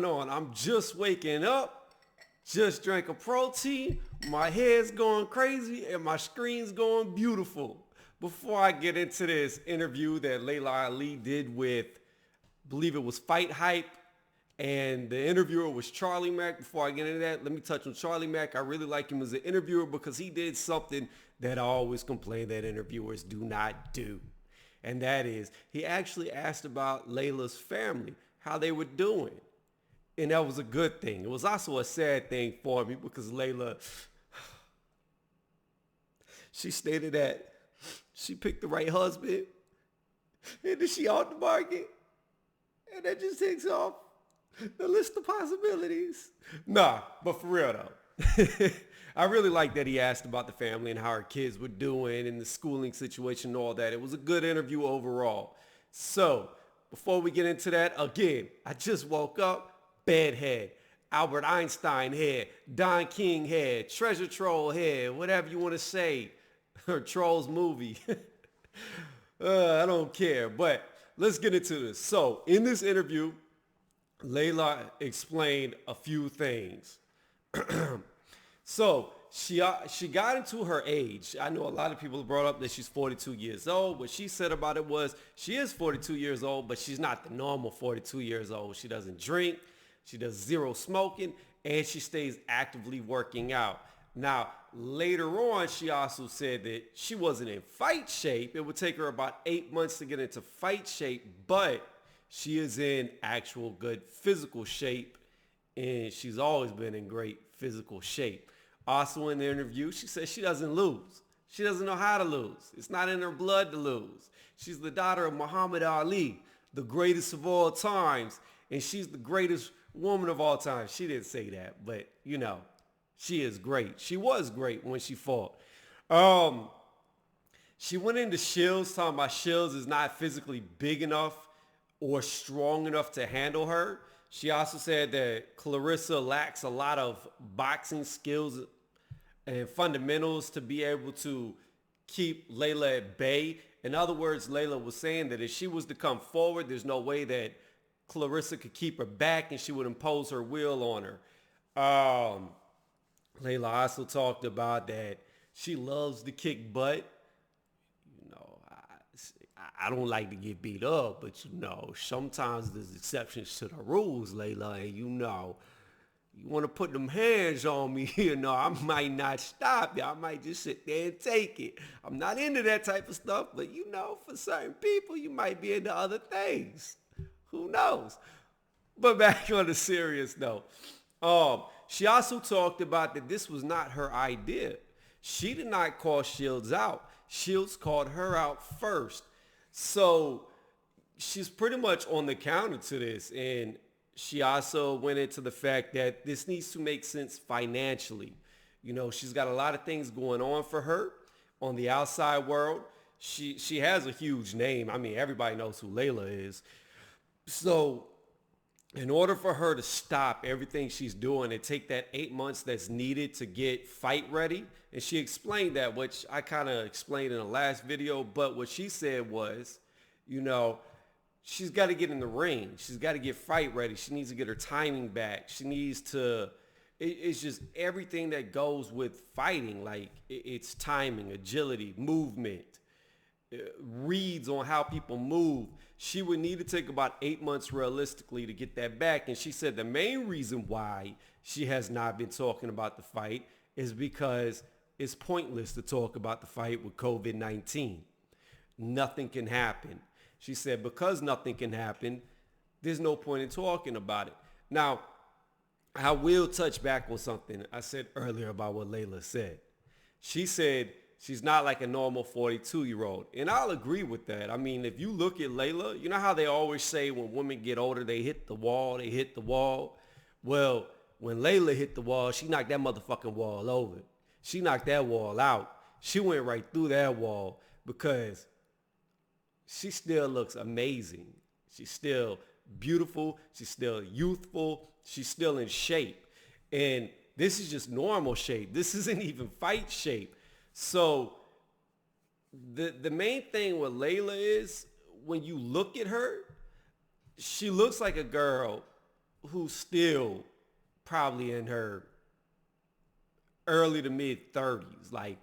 going on? I'm just waking up, just drank a protein, my hair's going crazy, and my screen's going beautiful. Before I get into this interview that Laila Ali did with, I believe it was Fight Hype, and the interviewer was Charlie Mack. Before I get into that, let me touch on Charlie Mack. I really like him as an interviewer because he did something that I always complain that interviewers do not do. And that is, he actually asked about Laila's family, how they were doing. And that was a good thing. It was also a sad thing for me because Laila, she stated that she picked the right husband and then she out the market. And that just takes off the list of possibilities. Nah, but for real though. I really like that he asked about the family and how her kids were doing and the schooling situation and all that. It was a good interview overall. So before we get into that, again, I just woke up, bad head, Albert Einstein head, Don King head, Treasure Troll head, whatever you want to say, or Trolls movie. I don't care, but let's get into this. So in this interview, Laila explained a few things. So she got into her age. I know a lot of people brought up that she's 42 years old. What she said about it was she is 42 years old, but she's not the normal 42 years old. She doesn't drink. She does zero smoking, and she stays actively working out. Now, later on, she also said that she wasn't in fight shape. It would take her about 8 months to get into fight shape, but she is in actual good physical shape, and she's always been in great physical shape. Also in the interview, she said she doesn't lose. She doesn't know how to lose. It's not in her blood to lose. She's the daughter of Muhammad Ali, the greatest of all times, and she's the greatest woman of all time. She didn't say that, but you know, she is great. She was great when she fought. She went into Shields talking about Shields is not physically big enough or strong enough to handle her. She also said that Claressa lacks a lot of boxing skills and fundamentals to be able to keep Laila at bay. In other words, Laila was saying that if she was to come forward, there's no way that Claressa could keep her back and she would impose her will on her. Laila also talked about that she loves to kick butt. You know, I don't like to get beat up, but you know, sometimes there's exceptions to the rules, Laila, and you know, you want to put them hands on me, you know, I might not stop you. I might just sit there and take it. I'm not into that type of stuff, but you know, for certain people, you might be into other things. Who knows? But back on the serious note, she also talked about that this was not her idea. She did not call Shields out. Shields called her out first. So she's pretty much on the counter to this. And she also went into the fact that this needs to make sense financially. You know, she's got a lot of things going on for her on the outside world. She has a huge name. I mean, everybody knows who Laila is. So in order for her to stop everything she's doing and take that 8 months that's needed to get fight ready, and she explained that, which I kind of explained in the last video, but what she said was, you know, she's got to get in the ring. She's got to get fight ready. She needs to get her timing back. She needs to, it's just everything that goes with fighting. Like it's timing, agility, movement, reads on how people move. She would need to take about 8 months realistically to get that back. And she said the main reason why she has not been talking about the fight is because it's pointless to talk about the fight with COVID-19. Nothing can happen. She said because nothing can happen, there's no point in talking about it. Now, I will touch back on something I said earlier about what Laila said. She said she's not like a normal 42-year-old. And I'll agree with that. I mean, if you look at Laila, you know how they always say when women get older, they hit the wall, they hit the wall? Well, when Laila hit the wall, she knocked that motherfucking wall over. She knocked that wall out. She went right through that wall because she still looks amazing. She's still beautiful. She's still youthful. She's still in shape. And this is just normal shape. This isn't even fight shape. So the main thing with Laila is when you look at her, she looks like a girl who's still probably in her early to mid 30s, like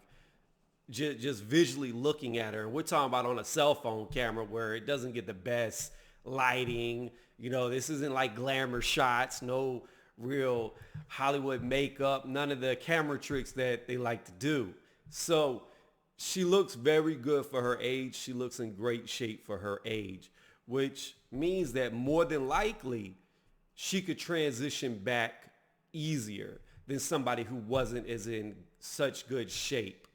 just visually looking at her. And we're talking about on a cell phone camera where it doesn't get the best lighting. You know, this isn't like glamour shots, no real Hollywood makeup, none of the camera tricks that they like to do. So she looks very good for her age. She looks in great shape for her age, which means that more than likely she could transition back easier than somebody who wasn't as in such good shape.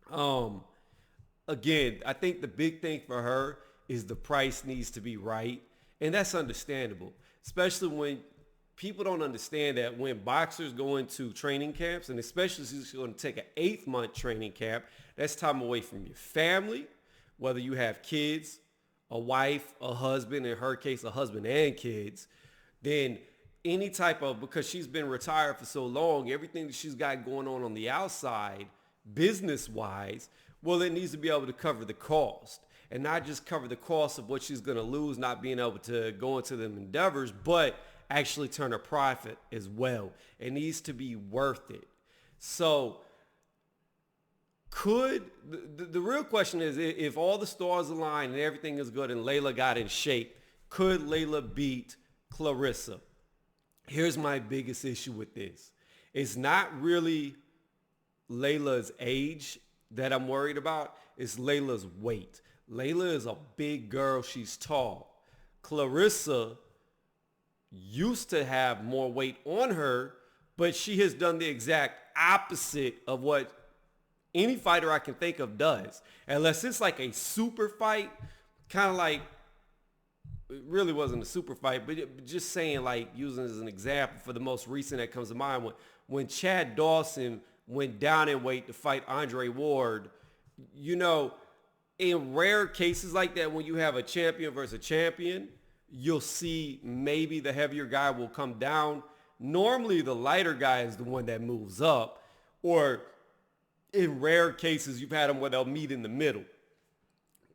Again, I think the big thing for her is the price needs to be right. And that's understandable, especially when people don't understand that when boxers go into training camps, and especially if you're going to take an 8-month training camp, that's time away from your family, whether you have kids, a wife, a husband, in her case, a husband and kids, then any type of, because she's been retired for so long, everything that she's got going on the outside, business-wise, well, it needs to be able to cover the cost. And not just cover the cost of what she's going to lose not being able to go into them endeavors, but actually turn a profit as well. It needs to be worth it. So the real question is, if all the stars align and everything is good and Laila got in shape, could Laila beat Claressa? Here's my biggest issue with this. It's not really Laila's age that I'm worried about. It's Laila's weight. Laila is a big girl. She's tall. Claressa used to have more weight on her, but she has done the exact opposite of what any fighter I can think of does. Unless it's like a super fight, kind of like, it really wasn't a super fight, but just saying, like, using as an example for the most recent that comes to mind, when Chad Dawson went down in weight to fight Andre Ward, you know, in rare cases like that, when you have a champion versus a champion, you'll see maybe the heavier guy will come down. Normally, the lighter guy is the one that moves up. Or in rare cases, you've had them where they'll meet in the middle.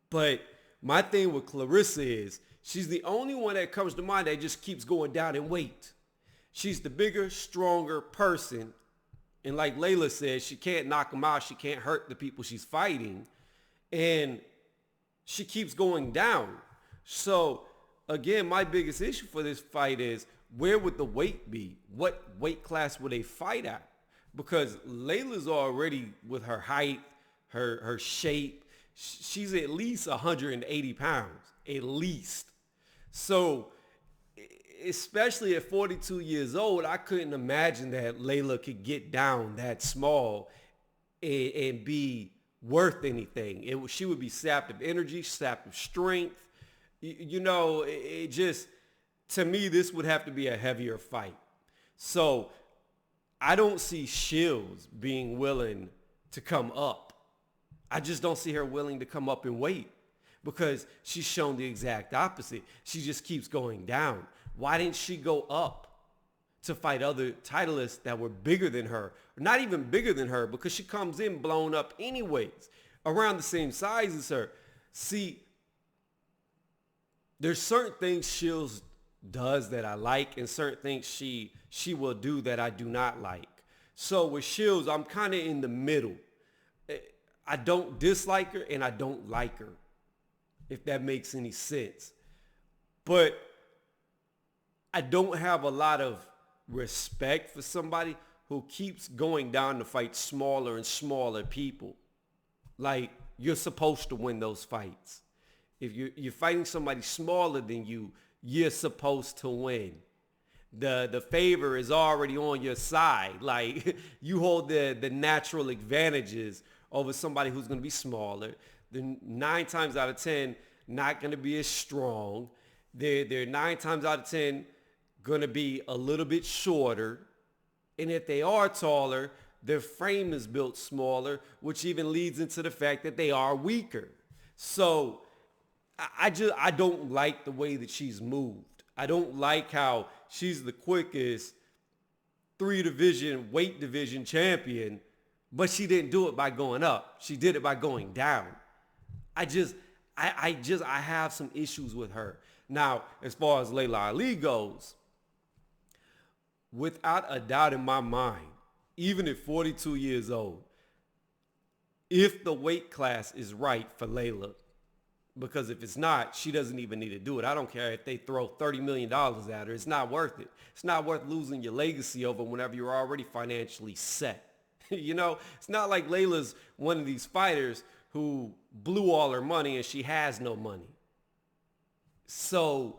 But my thing with Claressa is she's the only one that comes to mind that just keeps going down in weight. She's the bigger, stronger person. And like Laila said, she can't knock them out. She can't hurt the people she's fighting. And she keeps going down. So, again, my biggest issue for this fight is, where would the weight be? What weight class would they fight at? Because Laila's already, with her height, her shape, she's at least 180 pounds, at least. So, especially at 42 years old, I couldn't imagine that Laila could get down that small and be worth anything. She would be sapped of energy, sapped of strength. You know, it just, to me, this would have to be a heavier fight. So I don't see Shields being willing to come up. I just don't see her willing to come up in weight because she's shown the exact opposite. She just keeps going down. Why didn't she go up to fight other titleists that were bigger than her? Not even bigger than her, because she comes in blown up anyways, around the same size as her. See, there's certain things Shields does that I like, and certain things she will do that I do not like. So with Shields, I'm kind of in the middle. I don't dislike her and I don't like her, if that makes any sense. But I don't have a lot of respect for somebody who keeps going down to fight smaller and smaller people. Like, you're supposed to win those fights. If you're fighting somebody smaller than you, you're supposed to win. The favor is already on your side. Like, you hold the natural advantages over somebody who's going to be smaller. They're 9 times out of 10 not going to be as strong. They're 9 times out of 10 going to be a little bit shorter. And if they are taller, their frame is built smaller, which even leads into the fact that they are weaker. So I don't like the way that she's moved. I don't like how she's the quickest 3-division weight division champion, but she didn't do it by going up. She did it by going down. I have some issues with her. Now, as far as Laila Ali goes, without a doubt in my mind, even at 42 years old, if the weight class is right for Laila, because if it's not, she doesn't even need to do it. I don't care if they throw $30 million at her. It's not worth it. It's not worth losing your legacy over whenever you're already financially set. You know, it's not like Laila's one of these fighters who blew all her money and she has no money. So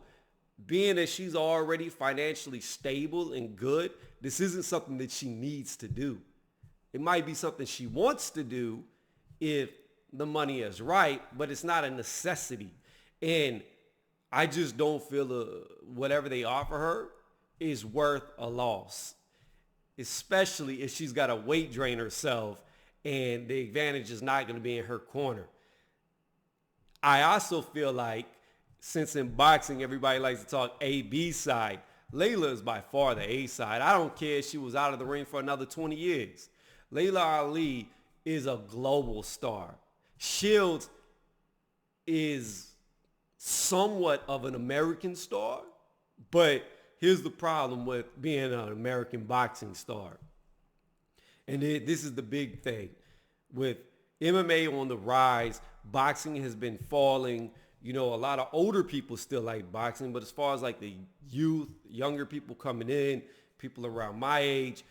being that she's already financially stable and good, this isn't something that she needs to do. It might be something she wants to do if the money is right, but it's not a necessity. And I just don't feel whatever they offer her is worth a loss, especially if she's got to weight drain herself and the advantage is not going to be in her corner. I also feel like, since in boxing everybody likes to talk A-B side, Laila is by far the A side. I don't care if she was out of the ring for another 20 years. Laila Ali is a global star. Shields is somewhat of an American star, but here's the problem with being an American boxing star. And this is the big thing. With MMA on the rise, boxing has been falling. You know, a lot of older people still like boxing, but as far as like the youth, younger people coming in, people around my age,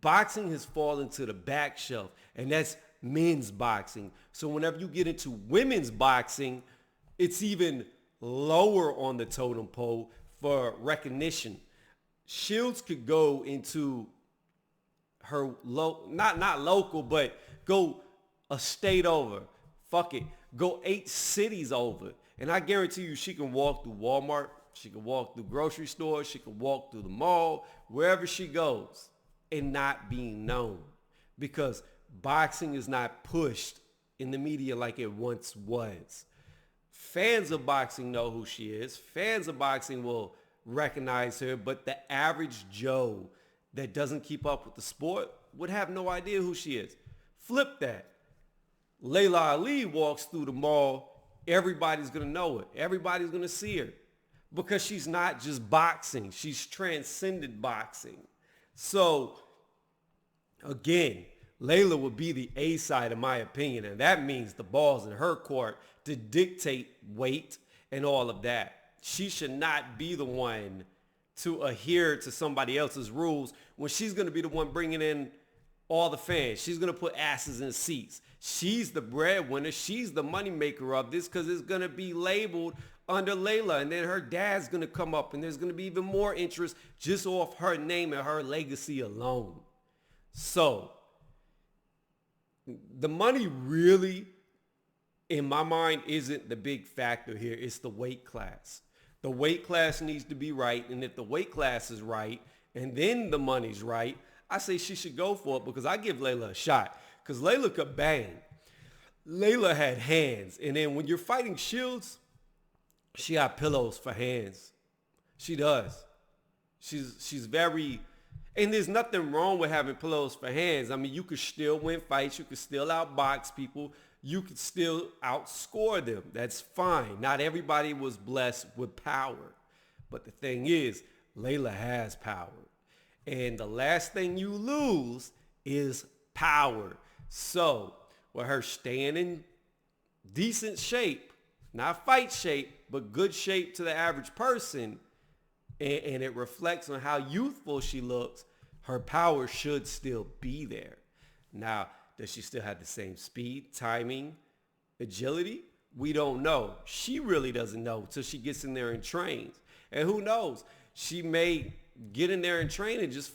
boxing has fallen to the back shelf, and that's men's boxing. So whenever you get into women's boxing, it's even lower on the totem pole for recognition. Shields could go into her not local, but go a state over. Fuck it. Go 8 cities over. And I guarantee you she can walk through Walmart. She can walk through grocery stores. She can walk through the mall, wherever she goes, and not being known. Because boxing is not pushed in the media like it once was. Fans of boxing know who she is. Fans of boxing will recognize her, but the average Joe that doesn't keep up with the sport would have no idea who she is. Flip that. Laila Ali walks through the mall, everybody's going to know her. Everybody's going to see her because she's not just boxing. She's transcended boxing. So, again, Laila would be the A side in my opinion, and that means the ball's in her court to dictate weight and all of that. She should not be the one to adhere to somebody else's rules when she's going to be the one bringing in all the fans. She's going to put asses in seats. She's the breadwinner. She's the moneymaker of this because it's going to be labeled under Laila. And then her dad's going to come up and there's going to be even more interest just off her name and her legacy alone. So the money really, in my mind, isn't the big factor here. It's the weight class. The weight class needs to be right. And if the weight class is right and then the money's right, I say she should go for it because I give Laila a shot. Because Laila could bang. Laila had hands. And then when you're fighting Shields, she got pillows for hands. She does. She's very... And there's nothing wrong with having pillows for hands. I mean, you could still win fights. You could still outbox people. You could still outscore them. That's fine. Not everybody was blessed with power. But the thing is, Laila has power. And the last thing you lose is power. So, with her staying in decent shape, not fight shape, but good shape to the average person, and it reflects on how youthful she looks, her power should still be there. Now, does she still have the same speed, timing, agility? We don't know. She really doesn't know until she gets in there and trains. And who knows? She may get in there and train and just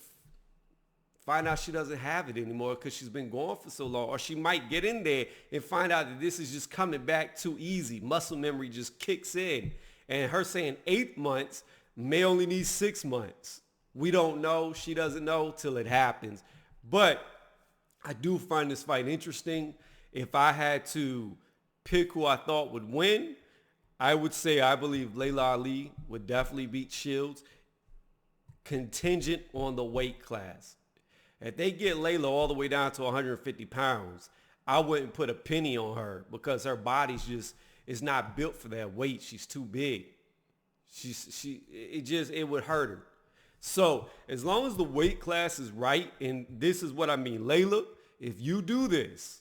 find out she doesn't have it anymore because she's been gone for so long. Or she might get in there and find out that this is just coming back too easy. Muscle memory just kicks in. And her saying 8 months may only need 6 months. We don't know. She doesn't know till it happens. But I do find this fight interesting. If I had to pick who I thought would win, I would say I believe Laila Ali would definitely beat Shields, contingent on the weight class. If they get Laila all the way down to 150 pounds, I wouldn't put a penny on her because her body's just is not built for that weight. She's too big. It would hurt her. So as long as the weight class is right, and this is what I mean, Layla, if you do this,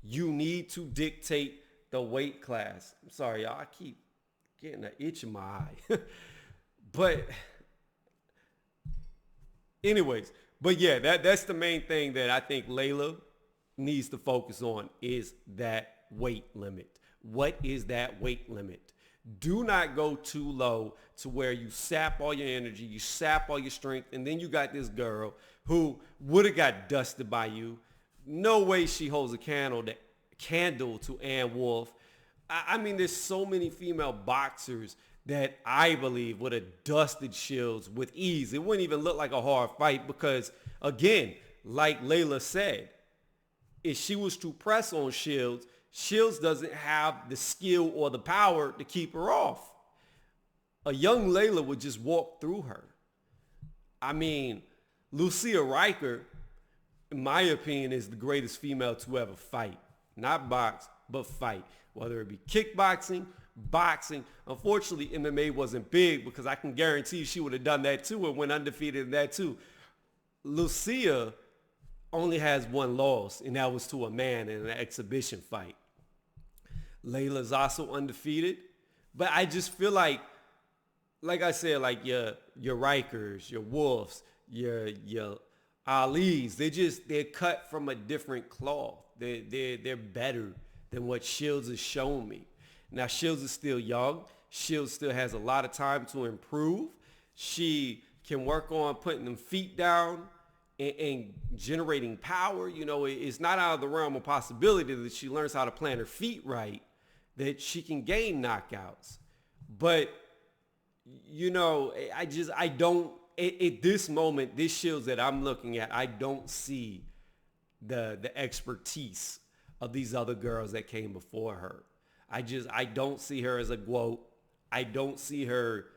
you need to dictate the weight class. I'm sorry, y'all. I keep getting an itch in my eye. But anyways, but yeah, that's the main thing that I think Layla needs to focus on is that weight limit. What is that weight limit? Do not go too low to where you sap all your energy, you sap all your strength, and then you got this girl who would have got dusted by you. No way she holds a candle to Ann Wolf. I mean, there's so many female boxers that I believe would have dusted Shields with ease. It wouldn't even look like a hard fight because, again, like Layla said, if she was to press on Shields, Shields doesn't have the skill or the power to keep her off. A young Layla would just walk through her. I mean, Lucia Riker, in my opinion, is the greatest female to ever fight. Not box, but fight. Whether it be kickboxing, boxing. Unfortunately, MMA wasn't big because I can guarantee she would have done that too and went undefeated in that too. Lucia only has one loss, and that was to a man in an exhibition fight. Layla's also undefeated, but I just feel like I said, like your Rikers, your Wolves, your Ali's, they're cut from a different cloth. They're better than what Shields has shown me. Now Shields is still young. Shields still has a lot of time to improve. She can work on putting them feet down and generating power. You know, it's not out of the realm of possibility that she learns how to plant her feet right, that she can gain knockouts. But, you know, I don't, at this moment, this Shields that I'm looking at, I don't see the expertise of these other girls that came before her. I don't see her as a GWOAT. I don't see her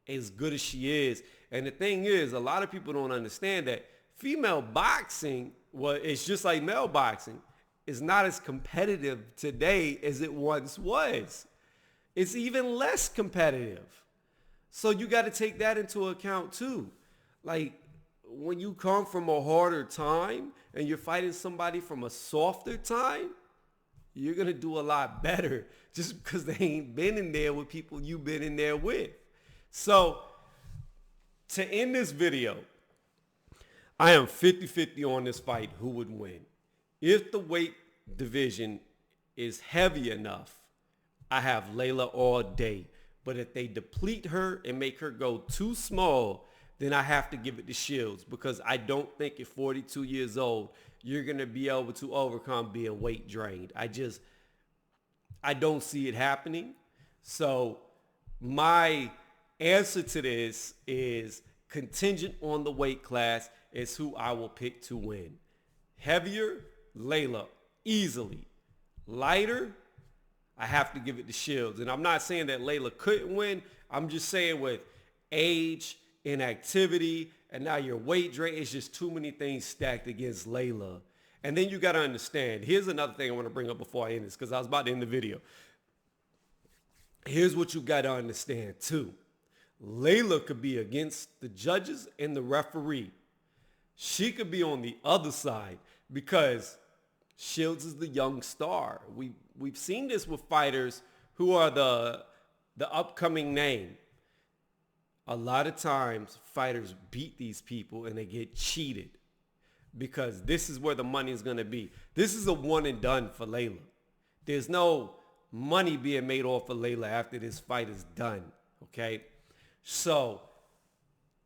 as good as she is. And the thing is, a lot of people don't understand that female boxing, well, it's just like male boxing, is not as competitive today as it once was. It's even less competitive. So you got to take that into account too. Like when you come from a harder time and you're fighting somebody from a softer time, you're going to do a lot better just because they ain't been in there with people you've been in there with. So to end this video, I am 50-50 on this fight who would win. If the weight division is heavy enough, I have Layla all day. But if they deplete her and make her go too small, then I have to give it to Shields because I don't think at 42 years old, you're going to be able to overcome being weight drained. I don't see it happening. So my answer to this is contingent on the weight class is who I will pick to win. Heavier, Layla, easily. Lighter, I have to give it to Shields. And I'm not saying that Layla couldn't win. I'm just saying with age, inactivity, and now your weight drain, it's just too many things stacked against Layla. And then you got to understand, here's another thing I want to bring up before I end this because I was about to end the video. Here's what you got to understand too. Layla could be against the judges and the referee. She could be on the other side because Shields is the young star. We've seen this with fighters who are the upcoming name. A lot of times fighters beat these people and they get cheated because this is where the money is going to be. This is a one and done for Layla. There's no money being made off of Layla after this fight is done. Okay. So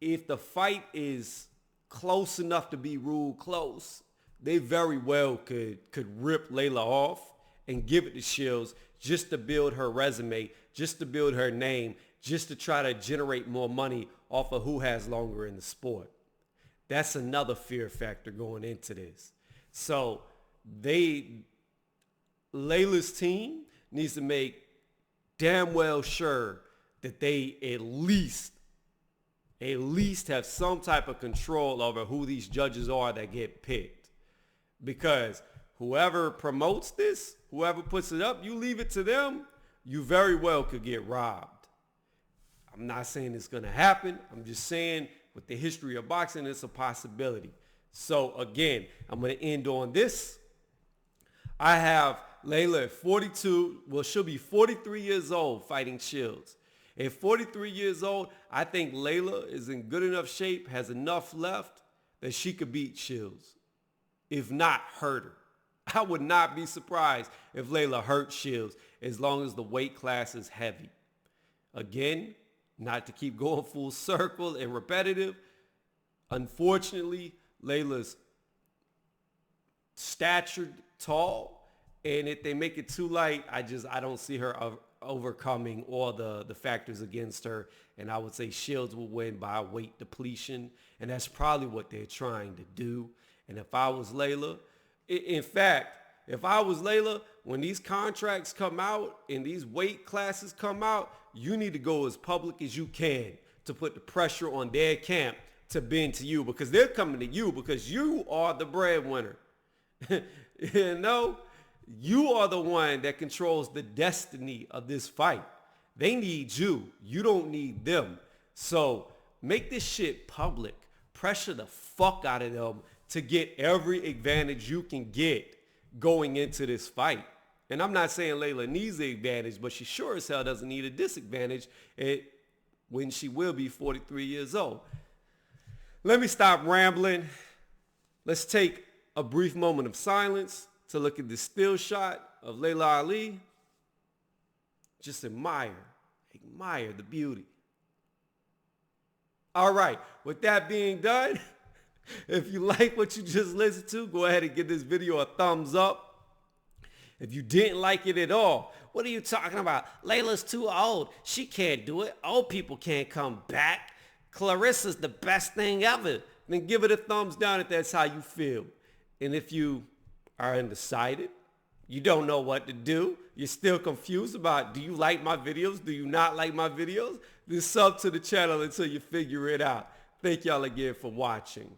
if the fight is close enough to be ruled close, they very well could rip Layla off and give it to Shields just to build her resume, just to build her name, just to try to generate more money off of who has longer in the sport. That's another fear factor going into this. So Layla's team needs to make damn well sure that they at least have some type of control over who these judges are that get picked. Because whoever promotes this, whoever puts it up, you leave it to them, you very well could get robbed. I'm not saying it's going to happen. I'm just saying with the history of boxing, it's a possibility. So again, I'm going to end on this. I have Laila at 42. Well, she'll be 43 years old fighting Shields. At 43 years old, I think Laila is in good enough shape, has enough left that she could beat Shields. If not, hurt her. I would not be surprised if Laila hurt Shields as long as the weight class is heavy. Again, not to keep going full circle and repetitive, unfortunately, Laila's statured tall, and if they make it too light, I don't see her overcoming all the factors against her, and I would say Shields will win by weight depletion, and that's probably what they're trying to do. And if I was Laila, in fact, if I was Laila, when these contracts come out and these weight classes come out, you need to go as public as you can to put the pressure on their camp to bend to you, because they're coming to you because you are the breadwinner. You know, you are the one that controls the destiny of this fight. They need you. You don't need them. So make this shit public. Pressure the fuck out of them to get every advantage you can get going into this fight. And I'm not saying Laila needs the advantage, but she sure as hell doesn't need a disadvantage when she will be 43 years old. Let me stop rambling. Let's take a brief moment of silence to look at this still shot of Laila Ali. Just admire the beauty. All right, with that being done, if you like what you just listened to, go ahead and give this video a thumbs up. If you didn't like it at all, what are you talking about? Laila's too old. She can't do it. Old people can't come back. Claressa's the best thing ever. Then give it a thumbs down if that's how you feel. And if you are undecided, you don't know what to do, you're still confused about, do you like my videos? Do you not like my videos? Then sub to the channel until you figure it out. Thank y'all again for watching.